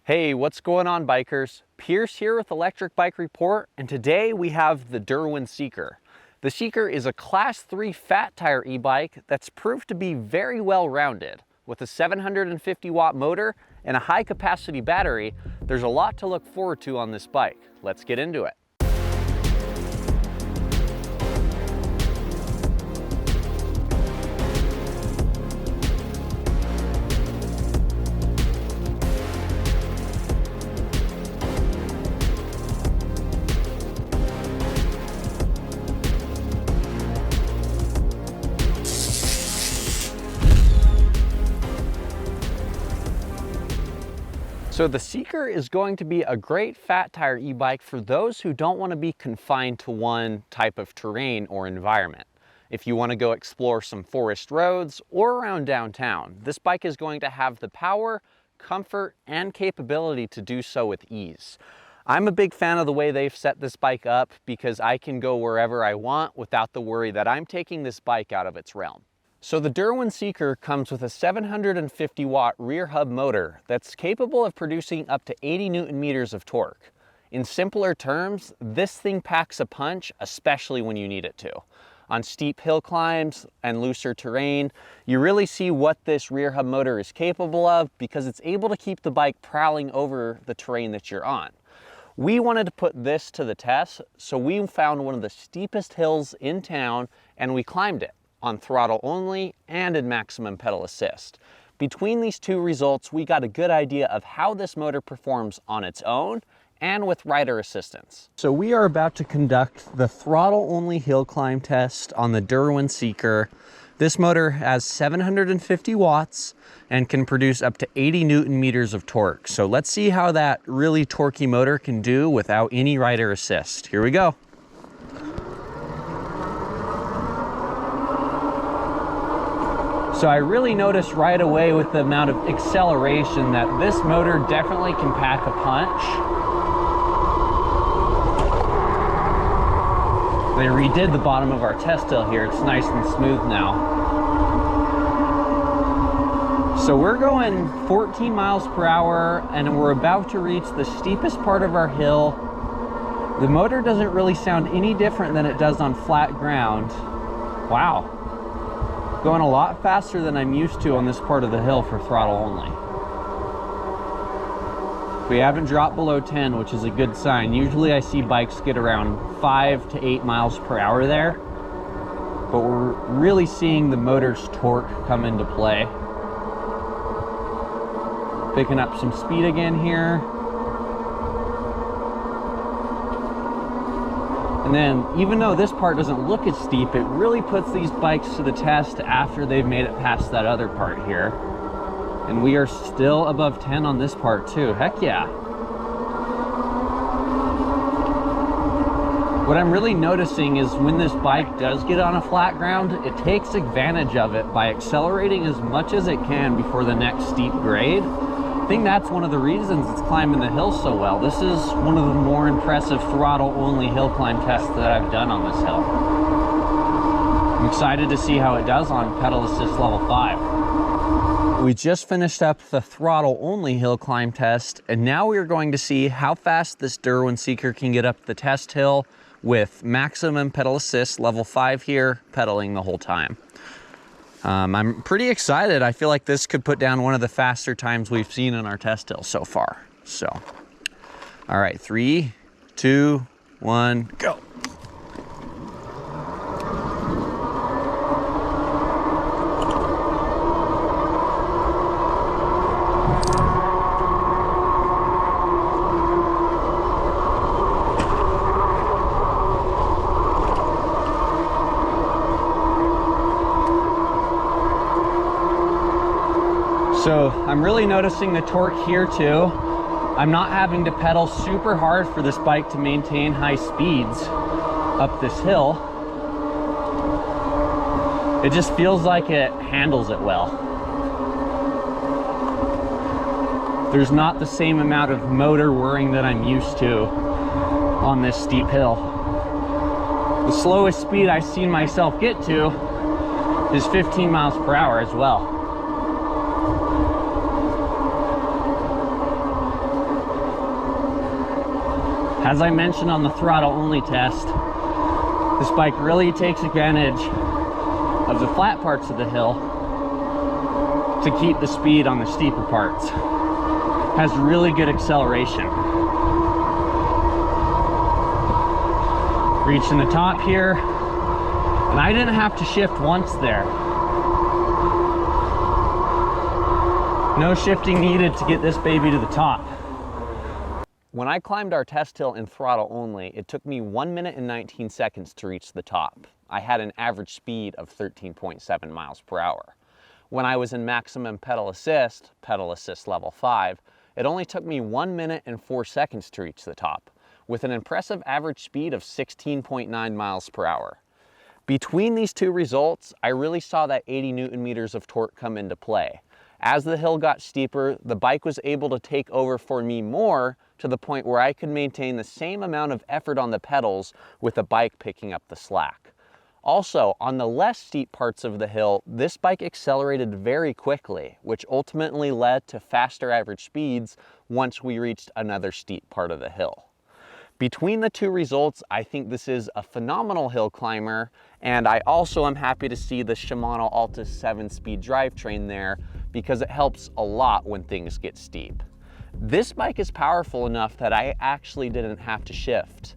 Hey, what's going on, bikers? Pierce here with Electric Bike Report, and today we have the Dirwin Seeker. The Seeker is a Class 3 fat tire e-bike that's proved to be very well rounded. With a 750 watt motor and a high capacity battery, there's a lot to look forward to on this bike. Let's get into it. So the Seeker is going to be a great fat tire e-bike for those who don't want to be confined to one type of terrain or environment. If you want to go explore some forest roads or around downtown, this bike is going to have the power, comfort, and capability to do so with ease. I'm a big fan of the way they've set this bike up because I can go wherever I want without the worry that I'm taking this bike out of its realm. So the Dirwin Seeker comes with a 750 watt rear hub motor that's capable of producing up to 80 Newton meters of torque. In simpler terms, this thing packs a punch, especially when you need it to. On steep hill climbs and looser terrain, you really see what this rear hub motor is capable of because it's able to keep the bike prowling over the terrain that you're on. We wanted to put this to the test, so we found one of the steepest hills in town and we climbed it on throttle only and in maximum pedal assist. Between these two results, we got a good idea of how this motor performs on its own and with rider assistance. So we are about to conduct the throttle only hill climb test on the Dirwin Seeker. This motor has 750 watts and can produce up to 80 Newton meters of torque. So let's see how that really torquey motor can do without any rider assist. Here we go. So I really noticed right away with the amount of acceleration that this motor definitely can pack a punch. They redid the bottom of our test hill here. It's nice and smooth now. So we're going 14 miles per hour and we're about to reach the steepest part of our hill. The motor doesn't really sound any different than it does on flat ground. Wow. Going a lot faster than I'm used to on this part of the hill for throttle only. We haven't dropped below 10, which is a good sign. Usually I see bikes get around 5 to 8 miles per hour there, but we're really seeing the motor's torque come into play. Picking up some speed again here. And then, even though this part doesn't look as steep, it really puts these bikes to the test after they've made it past that other part here. And we are still above 10 on this part too. Heck yeah. What I'm really noticing is when this bike does get on a flat ground, it takes advantage of it by accelerating as much as it can before the next steep grade. I think that's one of the reasons it's climbing the hill so well. This is one of the more impressive throttle only hill climb tests that I've done on this hill. I'm excited to see how it does on pedal assist level 5. We just finished up the throttle only hill climb test, and now we're going to see how fast this Dirwin Seeker can get up the test hill with maximum pedal assist level 5 here, pedaling the whole time. I'm pretty excited. I feel like this could put down one of the faster times we've seen in our test hill so far. So, all right, 3, 2, 1, go. So I'm really noticing the torque here too. I'm not having to pedal super hard for this bike to maintain high speeds up this hill. It just feels like it handles it well. There's not the same amount of motor whirring that I'm used to on this steep hill. The slowest speed I've seen myself get to is 15 miles per hour as well. As I mentioned on the throttle only test, this bike really takes advantage of the flat parts of the hill to keep the speed on the steeper parts. Has really good acceleration. Reaching the top here, and I didn't have to shift once there. No shifting needed to get this baby to the top. When I climbed our test hill in throttle only, it took me 1 minute and 19 seconds to reach the top. I had an average speed of 13.7 miles per hour. When I was in maximum pedal assist level 5, it only took me 1 minute and 4 seconds to reach the top, with an impressive average speed of 16.9 miles per hour. Between these two results, I really saw that 80 Newton meters of torque come into play. As the hill got steeper, the bike was able to take over for me more, to the point where I could maintain the same amount of effort on the pedals with the bike picking up the slack. Also, on the less steep parts of the hill, this bike accelerated very quickly, which ultimately led to faster average speeds once we reached another steep part of the hill. Between the two results, I think this is a phenomenal hill climber, and I also am happy to see the Shimano Altus 7-speed drivetrain there, because it helps a lot when things get steep. This bike is powerful enough that I actually didn't have to shift,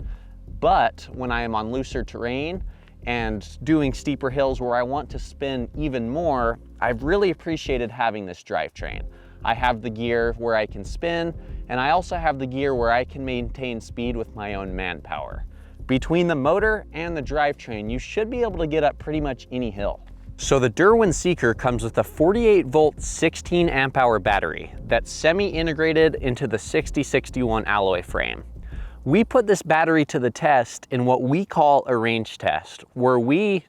but when I am on looser terrain and doing steeper hills where I want to spin even more, I've really appreciated having this drivetrain. I have the gear where I can spin, and I also have the gear where I can maintain speed with my own manpower. Between the motor and the drivetrain, you should be able to get up pretty much any hill. So the Dirwin Seeker comes with a 48-volt 16 amp hour battery that's semi-integrated into the 6061 alloy frame. We put this battery to the test in what we call a range test, where we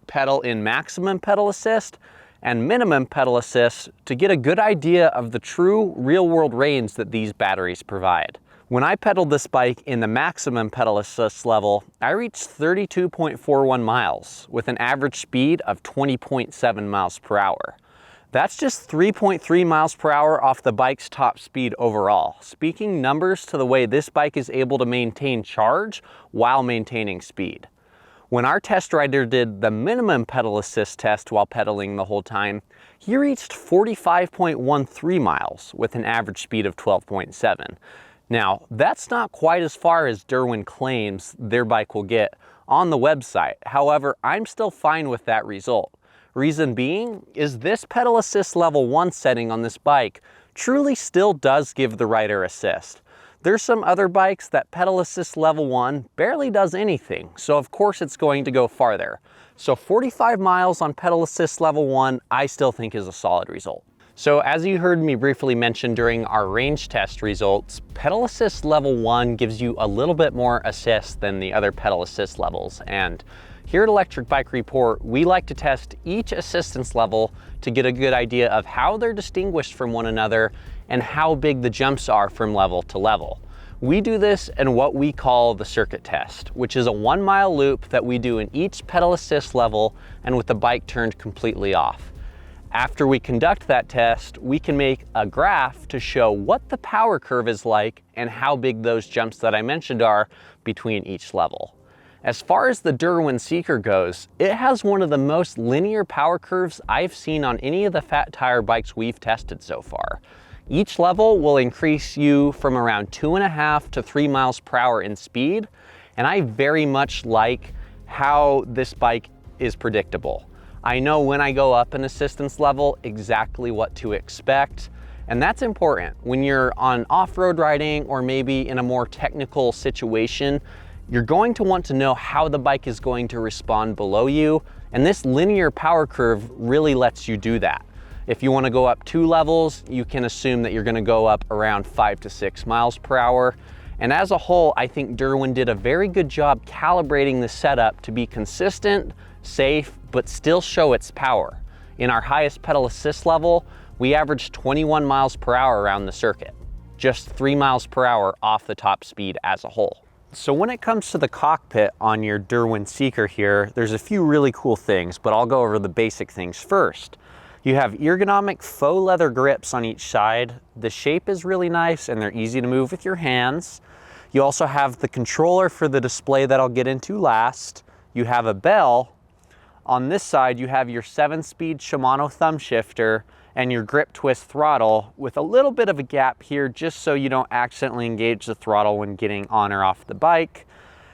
pedal in maximum pedal assist and minimum pedal assist to get a good idea of the true real-world range that these batteries provide. When I pedaled this bike in the maximum pedal assist level, I reached 32.41 miles with an average speed of 20.7 miles per hour. That's just 3.3 miles per hour off the bike's top speed overall, speaking numbers to the way this bike is able to maintain charge while maintaining speed. When our test rider did the minimum pedal assist test while pedaling the whole time, he reached 45.13 miles with an average speed of 12.7. Now, that's not quite as far as Dirwin claims their bike will get on the website. However, I'm still fine with that result. Reason being is this pedal assist level 1 setting on this bike truly still does give the rider assist. There's some other bikes that pedal assist level 1 barely does anything, so of course it's going to go farther. So 45 miles on pedal assist level 1, I still think is a solid result. So as you heard me briefly mention during our range test results, pedal assist level 1 gives you a little bit more assist than the other pedal assist levels. And here at Electric Bike Report, we like to test each assistance level to get a good idea of how they're distinguished from one another and how big the jumps are from level to level. We do this in what we call the circuit test, which is a 1 mile loop that we do in each pedal assist level and with the bike turned completely off. After we conduct that test, we can make a graph to show what the power curve is like and how big those jumps that I mentioned are between each level. As far as the Dirwin Seeker goes, it has one of the most linear power curves I've seen on any of the fat tire bikes we've tested so far. Each level will increase you from around 2.5 to 3 miles per hour in speed, and I very much like how this bike is predictable. I know when I go up an assistance level exactly what to expect, and that's important. When you're on off-road riding or maybe in a more technical situation, you're going to want to know how the bike is going to respond below you, and this linear power curve really lets you do that. If you want to go up 2 levels, you can assume that you're going to go up around 5 to 6 miles per hour. And as a whole, I think Dirwin did a very good job calibrating the setup to be consistent, safe, but still show its power. In our highest pedal assist level, we averaged 21 miles per hour around the circuit, just 3 miles per hour off the top speed as a whole. So when it comes to the cockpit on your Dirwin Seeker here, there's a few really cool things, but I'll go over the basic things first. You have ergonomic faux leather grips on each side. The shape is really nice and they're easy to move with your hands. You also have the controller for the display that I'll get into last. You have a bell. On this side, you have your 7-speed Shimano thumb shifter and your grip twist throttle with a little bit of a gap here just so you don't accidentally engage the throttle when getting on or off the bike.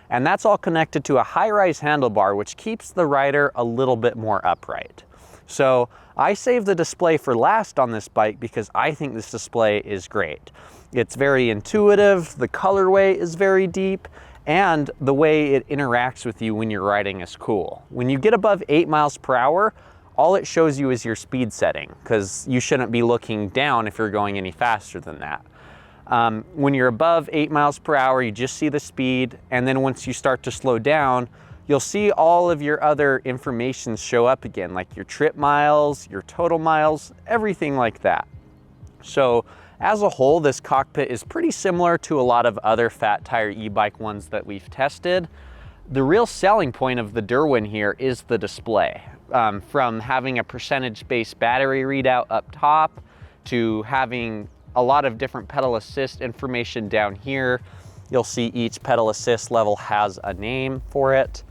And that's all connected to a high-rise handlebar, which keeps the rider a little bit more upright. So I saved the display for last on this bike because I think this display is great. It's very intuitive, the colorway is very deep, and the way it interacts with you when you're riding is cool. When you get above 8 miles per hour, all it shows you is your speed setting, because you shouldn't be looking down if you're going any faster than that. When you're above 8 miles per hour, you just see the speed, and then once you start to slow down, you'll see all of your other information show up again, like your trip miles, your total miles, everything like that. So as a whole, this cockpit is pretty similar to a lot of other fat tire e-bike ones that we've tested. The real selling point of the Dirwin here is the display. From having a percentage-based battery readout up top to having a lot of different pedal assist information down here. You'll see each pedal assist level has a name for it.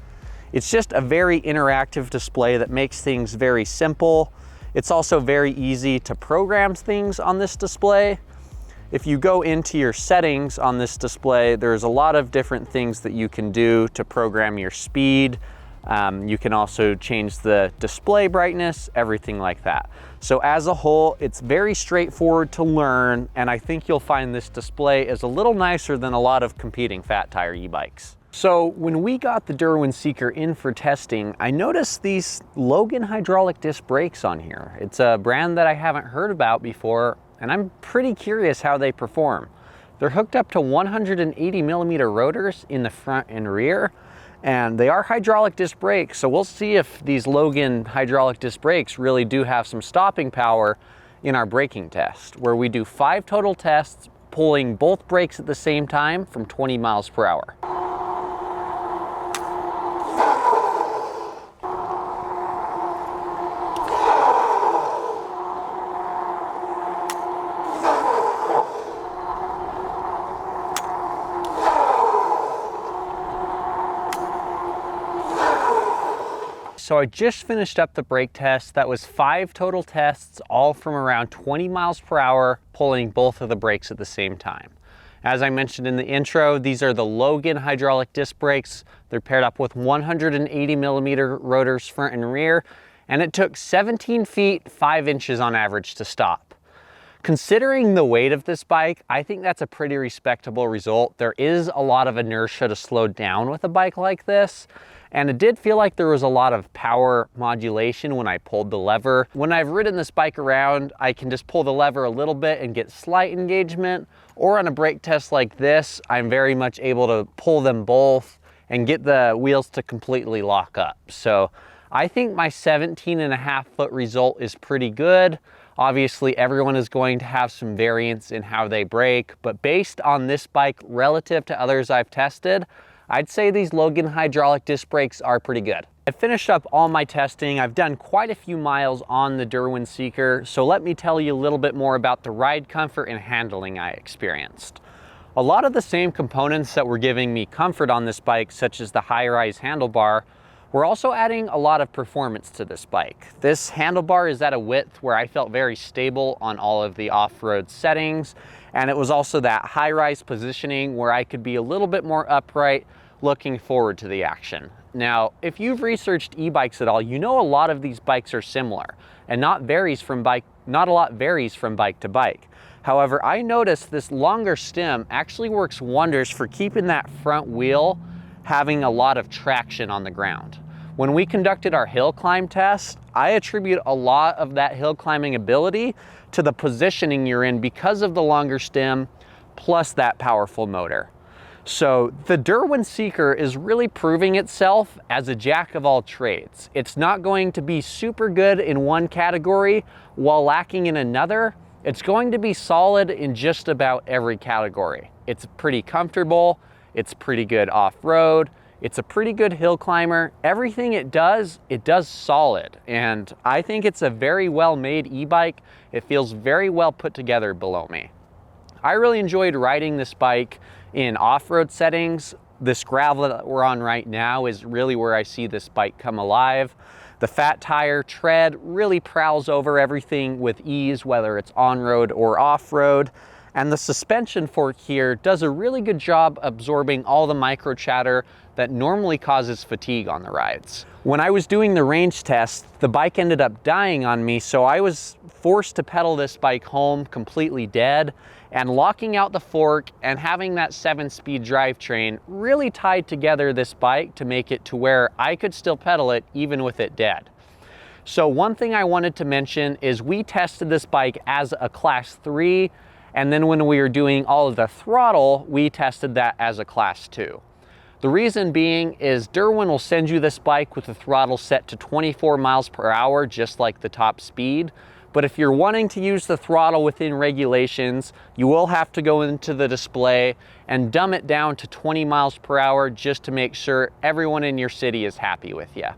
It's just a very interactive display that makes things very simple. It's also very easy to program things on this display. If you go into your settings on this display, there's a lot of different things that you can do to program your speed. You can also change the display brightness, everything like that. So as a whole, it's very straightforward to learn, and I think you'll find this display is a little nicer than a lot of competing fat tire e-bikes. So when we got the Dirwin Seeker in for testing, I noticed these Logan hydraulic disc brakes on here. It's a brand that I haven't heard about before, and I'm pretty curious how they perform. They're hooked up to 180 millimeter rotors in the front and rear, and they are hydraulic disc brakes, so we'll see if these Logan hydraulic disc brakes really do have some stopping power in our braking test, where we do 5 total tests, pulling both brakes at the same time from 20 miles per hour. So I just finished up the brake test. That was 5 total tests, all from around 20 miles per hour, pulling both of the brakes at the same time. As I mentioned in the intro, these are the Logan hydraulic disc brakes. They're paired up with 180 millimeter rotors front and rear, and it took 17 feet, 5 inches on average to stop. Considering the weight of this bike, I think that's a pretty respectable result. There is a lot of inertia to slow down with a bike like this. And it did feel like there was a lot of power modulation when I pulled the lever. When I've ridden this bike around, I can just pull the lever a little bit and get slight engagement. Or on a brake test like this, I'm very much able to pull them both and get the wheels to completely lock up. So I think my 17.5 foot result is pretty good. Obviously, everyone is going to have some variance in how they brake, but based on this bike relative to others I've tested, I'd say these Logan hydraulic disc brakes are pretty good. I finished up all my testing. I've done quite a few miles on the Dirwin Seeker, so let me tell you a little bit more about the ride comfort and handling I experienced. A lot of the same components that were giving me comfort on this bike, such as the high-rise handlebar, we're also adding a lot of performance to this bike. This handlebar is at a width where I felt very stable on all of the off-road settings, and it was also that high-rise positioning where I could be a little bit more upright, looking forward to the action. Now, if you've researched e-bikes at all, you know a lot of these bikes are similar, and not a lot varies from bike to bike. However, I noticed this longer stem actually works wonders for keeping that front wheel having a lot of traction on the ground. When we conducted our hill climb test, I attribute a lot of that hill climbing ability to the positioning you're in because of the longer stem plus that powerful motor. So the Dirwin Seeker is really proving itself as a jack of all trades. It's not going to be super good in one category while lacking in another. It's going to be solid in just about every category. It's pretty comfortable, it's pretty good off-road, it's a pretty good hill climber. Everything it does solid. And I think it's a very well-made e-bike. It feels very well put together below me. I really enjoyed riding this bike in off-road settings. This gravel that we're on right now is really where I see this bike come alive. The fat tire tread really prowls over everything with ease, whether it's on-road or off-road. And the suspension fork here does a really good job absorbing all the micro chatter that normally causes fatigue on the rides. When I was doing the range test, the bike ended up dying on me, so I was forced to pedal this bike home completely dead, and locking out the fork and having that 7-speed drivetrain really tied together this bike to make it to where I could still pedal it even with it dead. So one thing I wanted to mention is we tested this bike as a Class 3, and then when we were doing all of the throttle, we tested that as a Class 2. The reason being is Dirwin will send you this bike with the throttle set to 24 miles per hour, just like the top speed. But if you're wanting to use the throttle within regulations, you will have to go into the display and dumb it down to 20 miles per hour just to make sure everyone in your city is happy with you.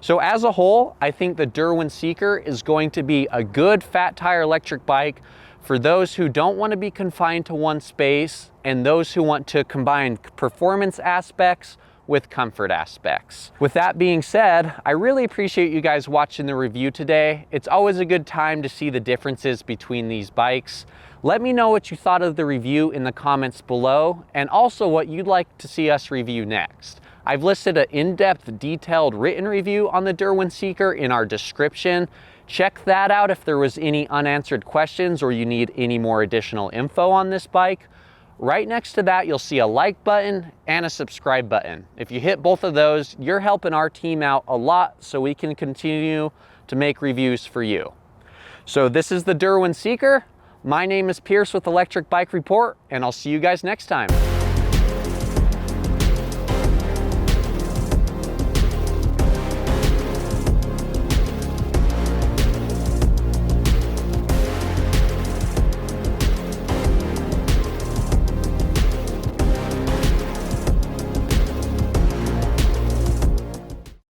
So as a whole, I think the Dirwin Seeker is going to be a good fat tire electric bike for those who don't want to be confined to one space and those who want to combine performance aspects with comfort aspects. With that being said, I really appreciate you guys watching the review today. It's always a good time to see the differences between these bikes. Let me know what you thought of the review in the comments below, and also what you'd like to see us review next. I've listed an in-depth, detailed written review on the Dirwin Seeker in our description. Check that out if there was any unanswered questions or you need any more additional info on this bike. Right next to that, you'll see a like button and a subscribe button. If you hit both of those, you're helping our team out a lot so we can continue to make reviews for you. So this is the Dirwin Seeker. My name is Pierce with Electric Bike Report, and I'll see you guys next time.